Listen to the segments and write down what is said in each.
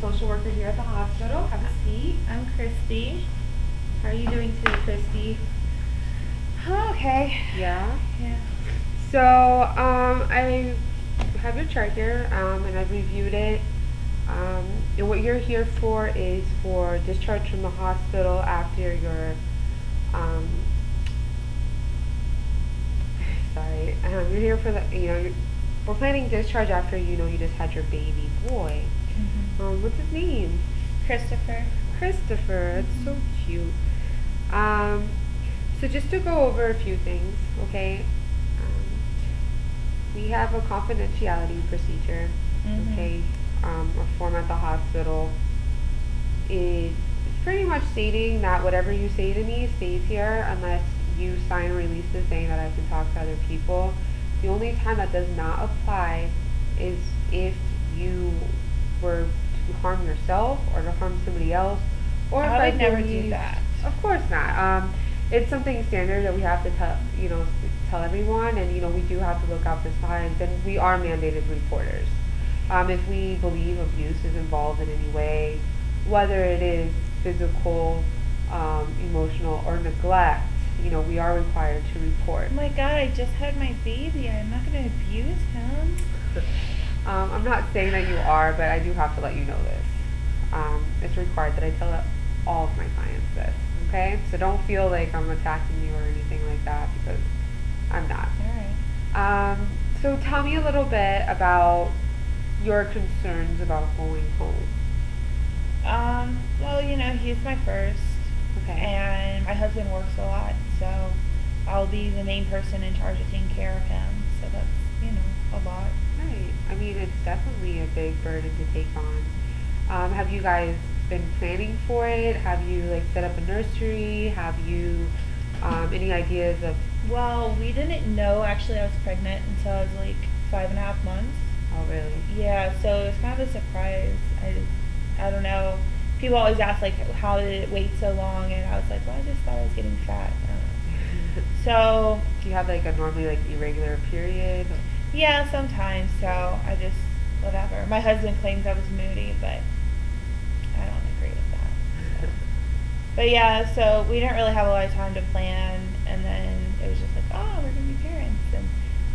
social worker here at the hospital. Have a seat. I'm Christy. How are you doing today, Christy? Okay. Yeah? Yeah. So, I have your chart here, and I've reviewed it. And what you're here for is for discharge from the hospital after your, um, sorry, you're here for the, we're planning discharge after, you just had your baby boy. What's his name? Christopher. Christopher, that's so cute. So just to go over a few things, okay? We have a confidentiality procedure, okay? A form at the hospital. It's pretty much stating that whatever you say to me stays here unless you sign releases saying that I can talk to other people. The only time that does not apply is if you were to harm yourself or to harm somebody else, or if I would never do that. Of course not. It's something standard that we have to tell everyone, and we do have to look out for signs, and we are mandated reporters. If we believe abuse is involved in any way, whether it is physical, emotional, or neglect, we are required to report. Oh my God, I just had my baby. I'm not going to abuse him. I'm not saying that you are, but I do have to let you know this. It's required that I tell all of my clients this, okay? So don't feel like I'm attacking you or anything like that, because I'm not. All right. So tell me a little bit about your concerns about going home. Well, he's my first. Okay. And my husband works a lot, so I'll be the main person in charge of taking care of him. So that's, a lot. Right. I mean, it's definitely a big burden to take on. Have you guys been planning for it? Have you set up a nursery? Have you any ideas of? Well, we didn't know actually I was pregnant until I was 5.5 months. Oh, really? Yeah, so it was kind of a surprise. I don't know. People always ask how did it wait so long, and I was like, well, I just thought I was getting fat. So. Do you have a normally irregular period? Yeah, sometimes. So I just whatever. My husband claims I was moody, but I don't agree with that. So. But yeah, so we didn't really have a lot of time to plan, and then it was just oh, we're gonna be parents, and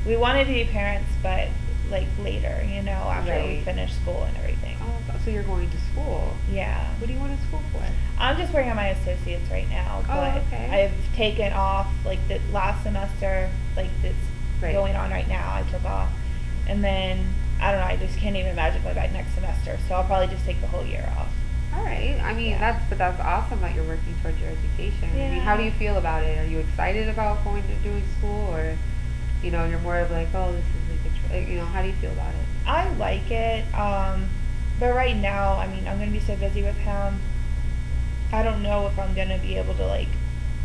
we wanted to be parents, but later, after we finish school and everything. Oh, so you're going to school? Yeah. What do you want to school for? I'm just working on my associates right now, but okay. I've taken off the last semester, that's going on right now. I took off, and then I don't know. I just can't even imagine going back next semester, so I'll probably just take the whole year off. All right. I mean, that's awesome that you're working towards your education. Yeah. I mean, how do you feel about it? Are you excited about doing school, or you're more of oh, this is how do you feel about it? I like it, but right now, I mean, I'm gonna be so busy with him. I don't know if I'm gonna be able to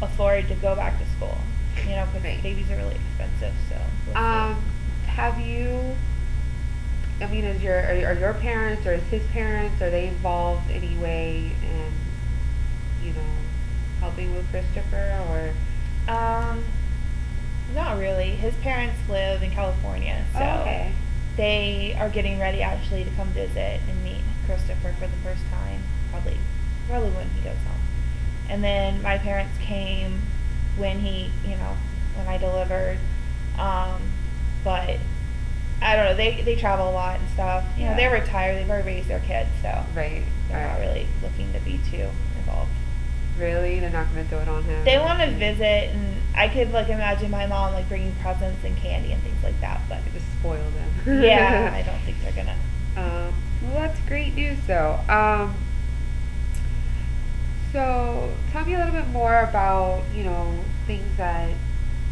afford to go back to school, because babies are really expensive. So. We'll have you? I mean, are your parents or is his parents, are they involved any way in helping with Christopher, or? Not really. His parents live in California, so they are getting ready actually to come visit and meet Christopher for the first time, probably when he goes home. And then my parents came when when I delivered, but I don't know. They travel a lot and stuff. They're retired. They've already raised their kids, so they're not really looking to be too involved. Really? They're not going to do it on him? They want to visit, and I could imagine my mom bringing presents and candy and things like that, but just spoil them. Yeah, I don't think they're gonna. Well, that's great news, though. So tell me a little bit more about things that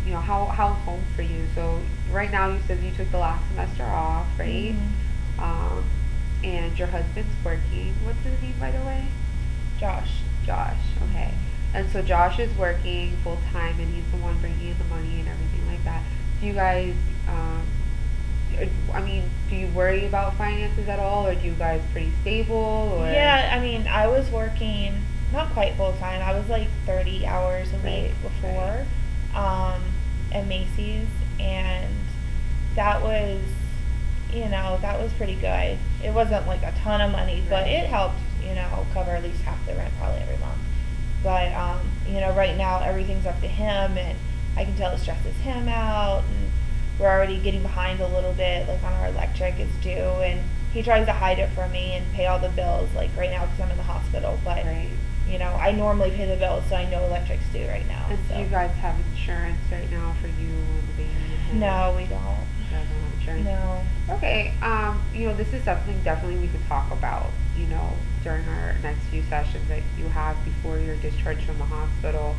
how's home for you. So right now you said you took the last semester off, right? Mm-hmm. And your husband's working. What's his name, by the way? Josh. Okay. And so Josh is working full time, and he's the one bringing in the money and everything like that. Do you guys, do you worry about finances at all, or do you guys pretty stable? Or? Yeah, I mean, I was working not quite full time. I was 30 hours a week before, at Macy's, and that was that was pretty good. It wasn't like a ton of money, but Right. it helped, cover at least half the rent probably every month. But, right now everything's up to him, and I can tell it stresses him out, and we're already getting behind a little bit, like on our electric is due, and he tries to hide it from me and pay all the bills, like right now because I'm in the hospital, but, Right. I normally pay the bills, so I know electric's due right now. And so. do you guys have insurance right now for you and the baby? And No, we don't. You guys don't have insurance? No. Okay, this is something definitely we could talk about, during our next few sessions that you have before you're discharged from the hospital.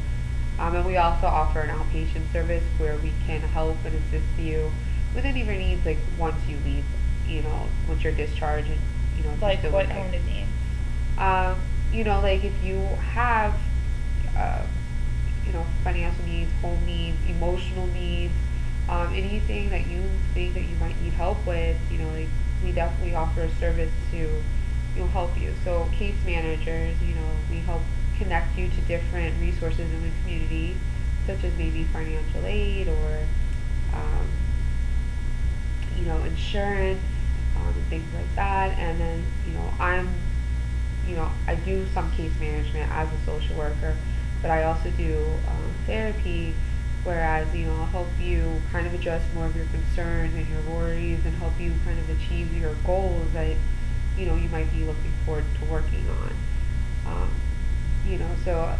And we also offer an outpatient service where we can help and assist you with any of your needs, like once you leave, once you're discharged, and Like what kind of needs? Like if you have, uh, financial needs, home needs, emotional needs, anything that you think that you might need help with, like we definitely offer a service to, help you. So case managers, we help connect you to different resources in the community, such as maybe financial aid or, um, insurance, and things like that. And then, I do some case management as a social worker, but I also do therapy, whereas, I'll help you kind of address more of your concerns and your worries and help you kind of achieve your goals that, you might be looking forward to working on. So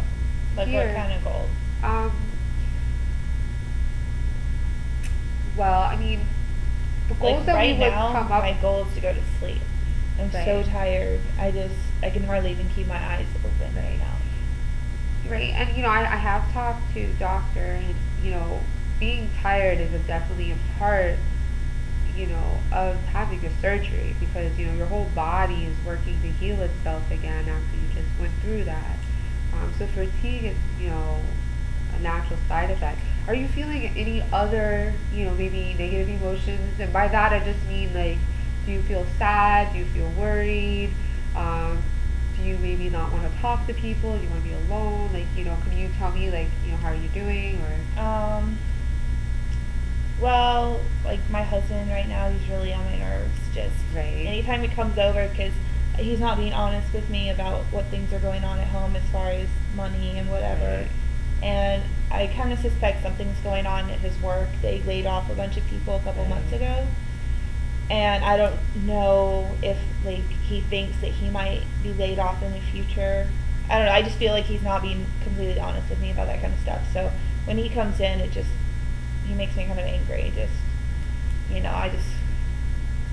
like here, what kind of goals? Um, well, I mean, the goals like that right we would now, come up. my goal is to go to sleep. I'm Right. so tired. I can hardly even keep my eyes open right now. Right, and I have talked to doctor, and being tired is definitely a part, of having a surgery, because your whole body is working to heal itself again after you just went through that. So fatigue is a natural side effect. Are you feeling any other maybe negative emotions? And by that I just mean, like, do you feel sad? Do you feel worried? Do you maybe not want to talk to people? Do you want to be alone? Like, can you tell me, like, how are you doing? Or Well, like my husband right now, he's really on my nerves. Just Right. anytime he comes over, because he's not being honest with me about what things are going on at home as far as money and whatever. Right. And I kind of suspect something's going on at his work. They laid off a bunch of people a couple months Right. ago. And I don't know if like he thinks that he might be laid off in the future. I don't know. I just feel like he's not being completely honest with me about that kind of stuff. So when he comes in, he makes me kind of angry. I just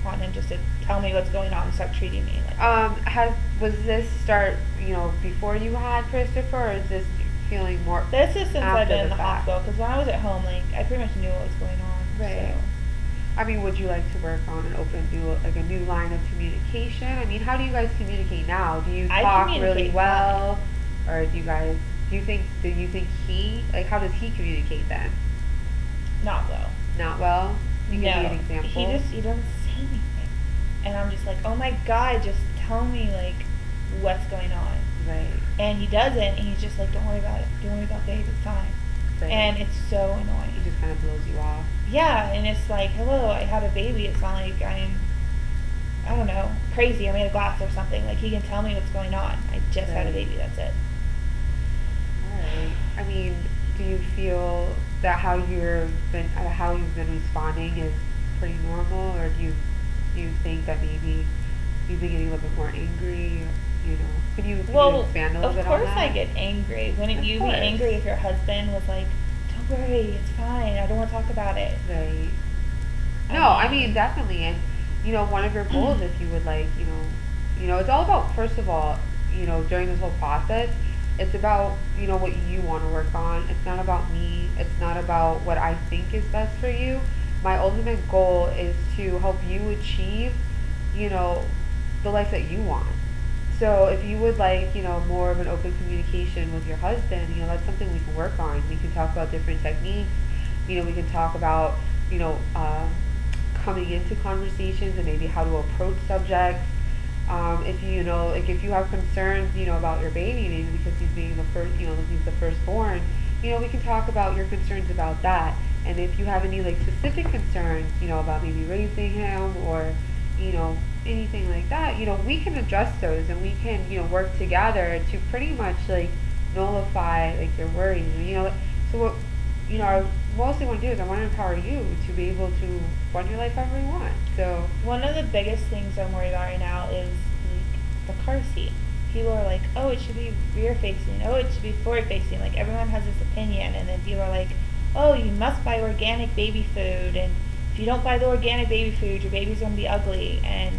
want him just to tell me what's going on and stop treating me like was this start before you had Christopher, or is this feeling more? This is since I've been in the fact? hospital, because when I was at home, like I pretty much knew what was going on. Right. So. I mean, would you like to work on a new line of communication? I mean, how do you guys communicate now? Do you talk really well, or do you think he, like, how does he communicate then? Not well. Not well? You give me an example. He doesn't say anything, and I'm just like, oh my god, just tell me like what's going on. Right. And he doesn't, and he's just like, don't worry about it. Don't worry about Dave. It's fine. Right. And it's so annoying. He just kind of blows you off. Yeah, and it's like, hello, I had a baby. It's not like I don't know, crazy. I made a glass or something. Like, he can tell me what's going on. I just had a baby. That's it. Alright. I mean, do you feel that how you've been responding is pretty normal, or do you think that maybe you've been getting a little bit more angry? Can you expand a little bit on that? Of course I get angry. Wouldn't you be angry if your husband was like, don't worry, it's fine, I don't want to talk about it? Right. I mean, definitely. And, one of your goals, if you would like, it's all about, first of all, during this whole process, it's about, what you want to work on. It's not about me. It's not about what I think is best for you. My ultimate goal is to help you achieve, the life that you want. So if you would like, more of an open communication with your husband, that's something we can work on. We can talk about different techniques. We can talk about, coming into conversations and maybe how to approach subjects. If if you have concerns, about your baby, maybe because he's being the first, he's the firstborn, we can talk about your concerns about that. And if you have any like specific concerns, about maybe raising him or, anything like that, we can address those and we can, work together to pretty much like nullify like your worries. So what, I mostly want to do is I want to empower you to be able to run your life however you want. So one of the biggest things I'm worried about right now is like the car seat. People are like, oh, it should be rear facing. Oh, it should be forward facing. Like everyone has this opinion, and then people are like, oh, you must buy organic baby food, and if you don't buy the organic baby food, your baby's gonna be ugly. And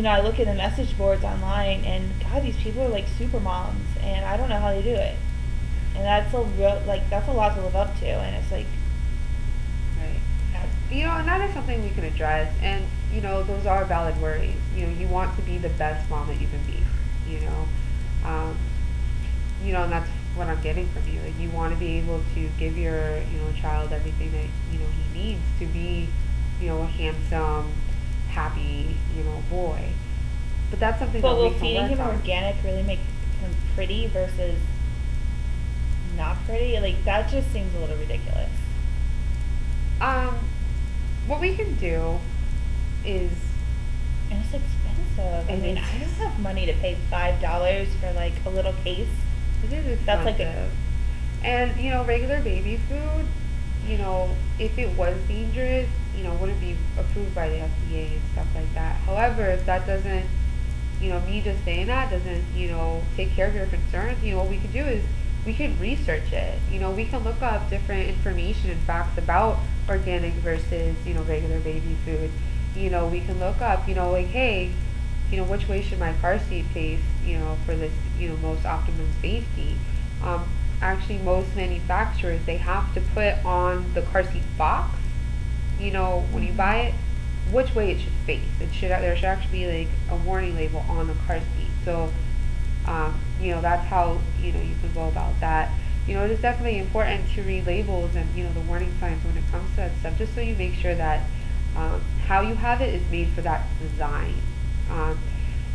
I look at the message boards online, and God, these people are like super moms, and I don't know how they do it. And that's that's a lot to live up to, and it's like, right. And that is something we can address, and those are valid worries. You want to be the best mom that you can be. Um, and that's what I'm getting from you. Like you want to be able to give your child everything that he needs to be a handsome, happy boy. But that's something but that we will can feeding work him on. organic really make him pretty versus not pretty? Like that just seems a little ridiculous. Um, what we can do is, and it's expensive. I mean, I don't have money to pay $5 for like a little case. It is expensive. That's like and regular baby food, if it was dangerous, wouldn't be approved by the FDA and stuff like that. However, if that doesn't, me just saying that doesn't, take care of your concerns, what we can do is we can research it. We can look up different information and facts about organic versus, regular baby food. We can look up, like, hey, which way should my car seat face, for this, most optimum safety. Actually, most manufacturers, they have to put on the car seat box, when you buy it, which way it should face. There should actually be like a warning label on the car seat. So, that's how, you can go about that. It is definitely important to read labels and, the warning signs when it comes to that stuff, just so you make sure that how you have it is made for that design.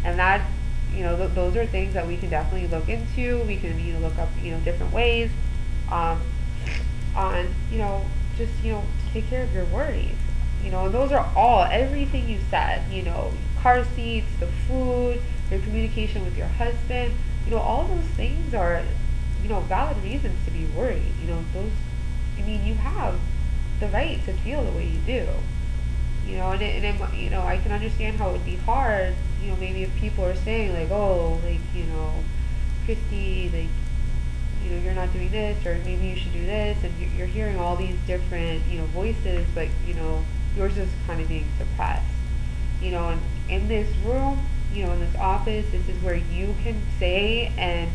And that, those are things that we can definitely look into. We can, look up, different ways on, just, to take care of your worries. Those are everything you said, car seats, the food, your communication with your husband, all those things are, valid reasons to be worried. You have the right to feel the way you do. I can understand how it would be hard, maybe if people are saying like, oh, like, Christy, like, you're not doing this, or maybe you should do this, and you're hearing all these different, voices, but, yours is kind of being suppressed. And in this room, in this office, this is where you can say and,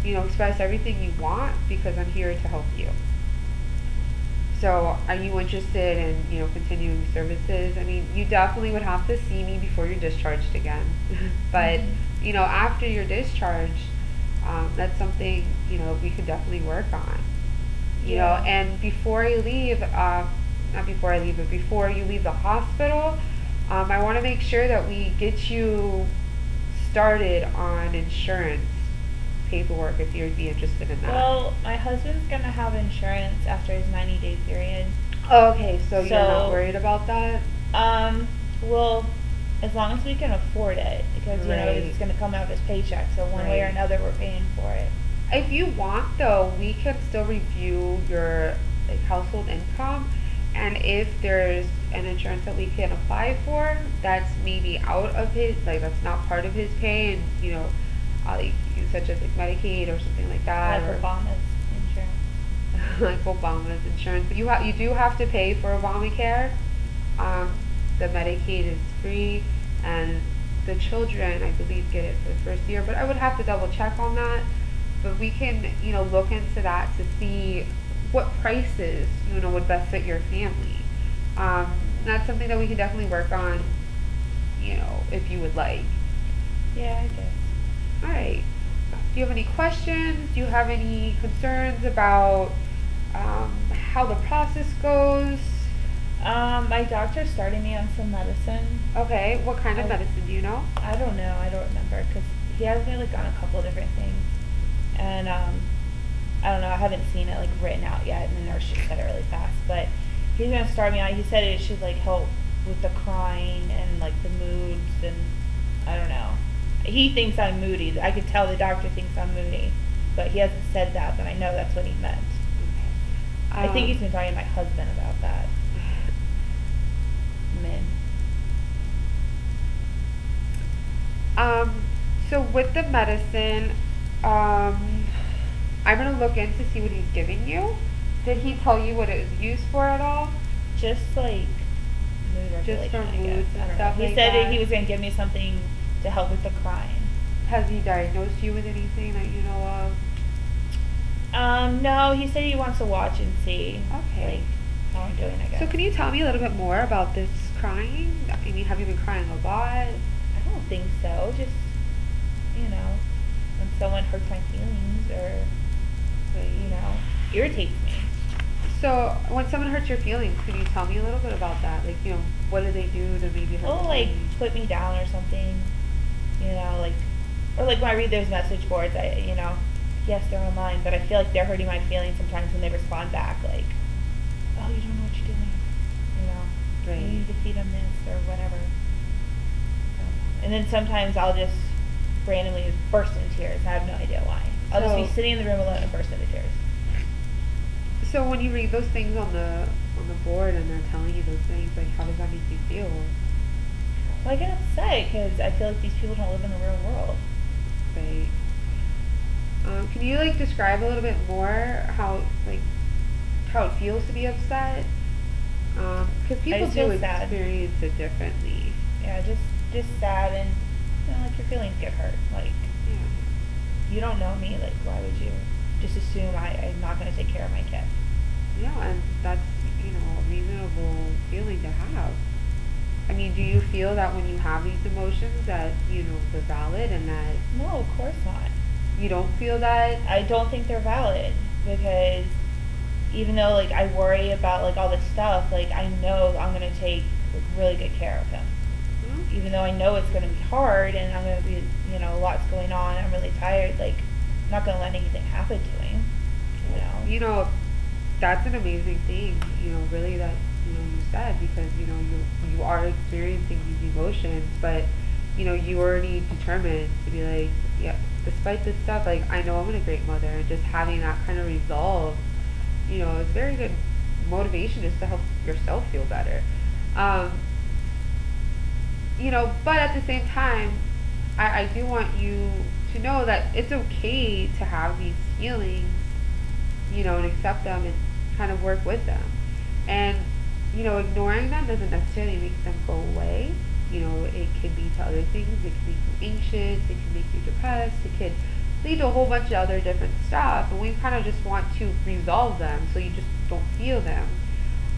express everything you want, because I'm here to help you. So, are you interested in, continuing services? I mean, you definitely would have to see me before you're discharged again. But, after you're discharged, that's something, we could definitely work on. And before you leave, not before I leave, but before you leave the hospital, I want to make sure that we get you started on insurance paperwork if you'd be interested in that. Well, my husband's going to have insurance after his 90-day period. Oh, okay, so you're not worried about that? Well, as long as we can afford it, because, it's going to come out of his paycheck, so one way or another we're paying for it. If you want, though, we can still review your household income, and if there's an insurance that we can apply for that's maybe out of his, that's not part of his pay, and, such as Medicaid or something like that. Like Obama's insurance. Like Obama's insurance. But you do have to pay for Obamacare. The Medicaid is free, and the children, I believe, get it for the first year. But I would have to double check on that. But we can, look into that to see what prices, would best fit your family. That's something that we can definitely work on, if you would like. Yeah, I guess. All right. Do you have any questions? Do you have any concerns about how the process goes? My doctor's starting me on some medicine. Okay. What kind of medicine do you know? I don't know. I don't remember, because he has me on a couple of different things. And I don't know, I haven't seen it like written out yet, and the nurse just said it really fast, but he's gonna start me on. He said it should like help with the crying and like the moods, and I don't know. He thinks I'm moody. I could tell the doctor thinks I'm moody, but he hasn't said that, but I know that's what he meant. I think he's been talking to my husband about that. Men. So with the medicine, I'm gonna look in to see what he's giving you. Did he tell you what it was used for at all? Just like mood regulation, just for I moods guess. and stuff He like said that. He was gonna give me something to help with the crying. Has he diagnosed you with anything that you know of? No, he said he wants to watch and see. Okay. Like how I'm doing, I guess. So can you tell me a little bit more about this crying? I mean, have you been crying a lot? I don't think so. Just, when someone hurts my feelings or, irritates me. So when someone hurts your feelings, can you tell me a little bit about that? Like, what do they do to maybe hurt Oh, like put me down or something. Or like when I read those message boards, yes, they're online, but I feel like they're hurting my feelings sometimes when they respond back, like, oh, you don't know what you're doing, Right. You need to feed them this or whatever. And then sometimes I'll just randomly just burst into tears. I have no idea why. I'll just be sitting in the room alone and burst into tears. So when you read those things on the board and they're telling you those things, like, how does that make you feel? Well, I get upset because I feel like these people don't live in the real world. Right. Can you describe a little bit more how it feels to be upset? Because people do experience it differently. Yeah, just sad and your feelings get hurt. You don't know me. Why would you just assume I'm not going to take care of my kid? Yeah, and that's a reasonable feeling to have. I mean, do you feel that when you have these emotions that they're valid and that? No, of course not. You don't feel that? I don't think they're valid because even though I worry about all this stuff, I know I'm gonna take really good care of him. Mm-hmm. Even though I know it's gonna be hard and I'm gonna be lots going on. I'm really tired. I'm not gonna let anything happen to him. That's an amazing thing. Really that you said because you are experiencing these emotions, but you already determined to be like, yeah, despite this stuff, I know I'm a great mother, and just having that kind of resolve, is very good motivation just to help yourself feel better. But at the same time, I do want you to know that it's okay to have these feelings, and accept them and kind of work with them. And, ignoring them doesn't necessarily make them go away. It could lead to other things. It could make you anxious. It could make you depressed. It could lead to a whole bunch of other different stuff. And we kind of just want to resolve them so you just don't feel them.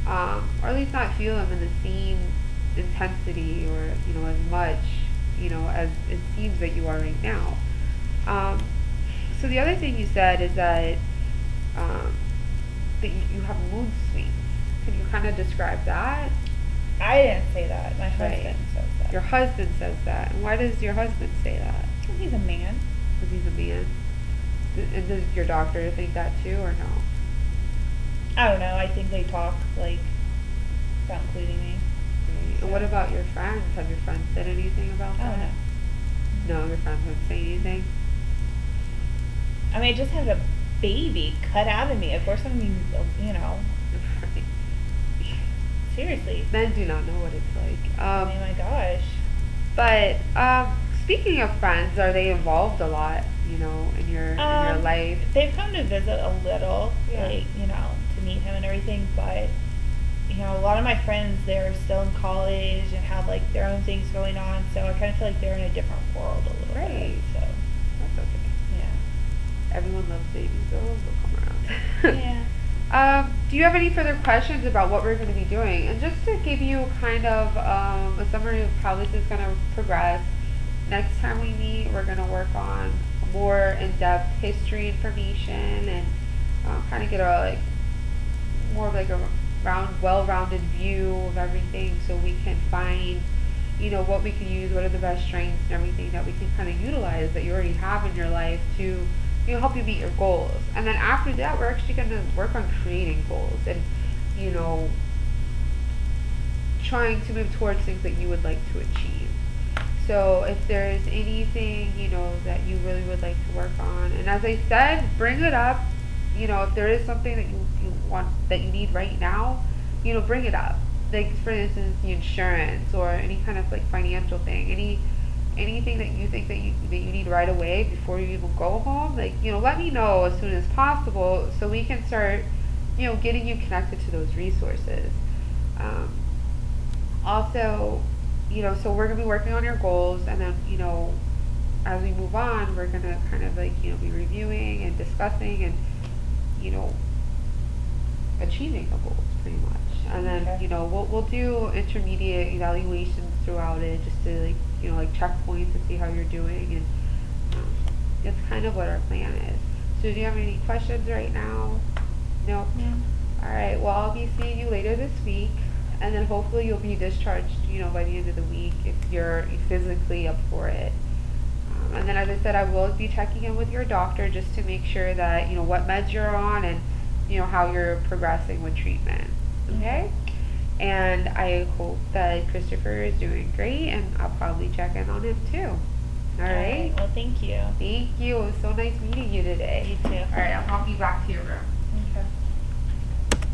Or at least not feel them in the same intensity or, as much, as it seems that you are right now. So the other thing you said is that you have mood swings. Can you kind of describe that? I didn't say that. My husband says that. Your husband says that. And why does your husband say that? Because he's a man. Because he's a man. And does your doctor think that too, or no? I don't know. I think they talk about including me. Right. So. And what about your friends? Have your friends said anything about that? I don't know. No, your friends haven't said anything? I mean, I just had a baby cut out of me. Of course, I'm, Right. Seriously. Men do not know what it's like. Oh my gosh. But speaking of friends, are they involved a lot? In your life? They've come to visit a little, yeah. To meet him and everything. But a lot of my friends, they're still in college and have their own things going on. So I kind of feel like they're in a different world a little bit. So that's okay. Yeah. Everyone loves babies, though. They'll come around. Yeah. Do you have any further questions about what we're going to be doing? And just to give you kind of a summary of how this is going to progress, next time we meet, we're going to work on more in-depth history information and kind of get a more of a well-rounded view of everything, so we can find what we can use, what are the best strengths and everything that we can kind of utilize that you already have in your life to help you meet your goals. And then after that, we're actually going to work on creating goals and, you know, trying to move towards things that you would like to achieve. So if there's anything, that you really would like to work on, and as I said, bring it up. If there is something that you want, that you need right now, bring it up. Like, for instance, the insurance or any kind of like financial thing, anything that you think that you need right away before you even go home, like, let me know as soon as possible so we can start, getting you connected to those resources. Also, so we're gonna be working on your goals, and then, as we move on, we're gonna kind of like, be reviewing and discussing and, achieving the goals pretty much. And then, we'll do intermediate evaluations throughout it, just to like, like checkpoints to see how you're doing, and that's kind of what our plan is. So do you have any questions right now? Nope. Yeah. All right, well, I'll be seeing you later this week, and then hopefully you'll be discharged, by the end of the week if you're physically up for it. And then, as I said, I will be checking in with your doctor just to make sure that, what meds you're on, and, how you're progressing with treatment. Okay? And I hope that Christopher is doing great, and I'll probably check in on him too. All right? Well, thank you. Thank you. It was so nice meeting you today. You too. All right, I'll pop you back to your room.